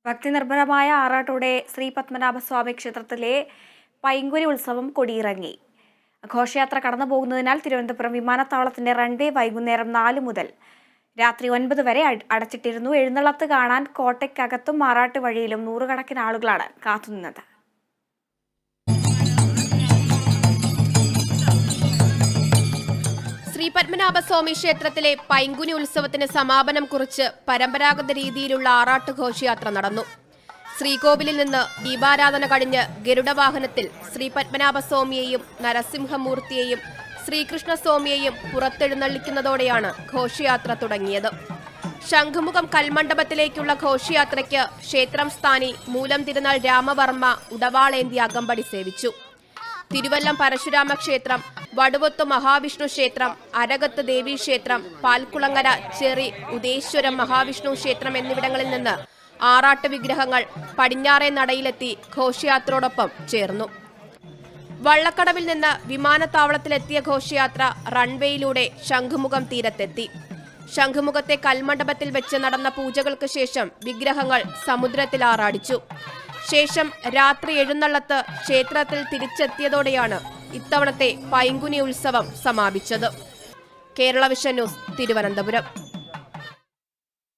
ഭക്തിനിർഭരമായ ആറാട്ടോടെ ശ്രീ പത്മനാഭസ്വാമി ക്ഷേത്രത്തിലെ പൈങ്കുനി ഉത്സവം കൊടിയിറങ്ങി. ഘോഷയാത്ര കടന്നു പോകുന്നതിനാൽ തിരുവനന്തപുരം വിമാനത്താവളത്തിന്റെ റൺവേ വൈകുന്നേരം 4 മുതൽ രാത്രി 9 വരെ അടച്ചിട്ടിരുന്നു. എഴുന്നള്ളത്ത് കാണാൻ കോട്ടയ്ക്കകത്തും ആറാട്ട് വഴിയിലും നൂറുകണക്കിന് ആളുകളാണ് കാത്തുനിന്നത്. ശ്രീ പത്മനാഭസ്വാമി ക്ഷേത്രത്തിലെ പൈങ്കുനി ഉത്സവത്തിന് സമാപനം കുറിച്ച് പരമ്പരാഗത രീതിയിലുള്ള ആറാട്ട് ഘോഷയാത്ര നടന്നു. ശ്രീകോവിലിൽ നിന്ന് ദീപാരാധന കഴിഞ്ഞ് ഗരുഡവാഹനത്തിൽ ശ്രീ പത്മനാഭസ്വാമിയെയും നരസിംഹമൂർത്തിയെയും ശ്രീകൃഷ്ണസ്വാമിയെയും പുറത്തെഴുന്നള്ളിക്കുന്നതോടെയാണ് ഘോഷയാത്ര തുടങ്ങിയത്. ശംഖുമുഖം കൽമണ്ഡപത്തിലേക്കുള്ള ഘോഷയാത്രയ്ക്ക് ക്ഷേത്രം സ്ഥാനി മൂലം തിരുനാൾ രാമവർമ്മ ഉടവാളേന്തി അകമ്പടി സേവിച്ചു. തിരുവല്ലം പരശുരാമ ക്ഷേത്രം, വടുവത്ത് മഹാവിഷ്ണു ക്ഷേത്രം, അരകത്ത് ദേവീക്ഷേത്രം, പാൽക്കുളങ്ങര ചെറി ഉദേശ്വരം മഹാവിഷ്ണു ക്ഷേത്രം എന്നിവിടങ്ങളിൽ നിന്ന് ആറാട്ട് വിഗ്രഹങ്ങൾ പടിഞ്ഞാറേ നടയിലെത്തി ഘോഷയാത്രയോടൊപ്പം ചേർന്നു. വള്ളക്കടവിൽ നിന്ന് വിമാനത്താവളത്തിലെത്തിയ ഘോഷയാത്ര റൺവേയിലൂടെ ശംഖുമുഖം തീരത്തെത്തി. ശംഖുമുഖത്തെ കൽമണ്ഡപത്തിൽ വെച്ച് നടന്ന പൂജകൾക്ക് ശേഷം വിഗ്രഹങ്ങൾ സമുദ്രത്തിൽ ആറാടിച്ചു. ശേഷം രാത്രി എഴുന്നള്ളത്ത് ക്ഷേത്രത്തിൽ തിരിച്ചെത്തിയതോടെയാണ് ഇത്തവണത്തെ പൈങ്കുനി ഉത്സവം സമാപിച്ചത്. Kerala vision news, Thiruvananthapuram.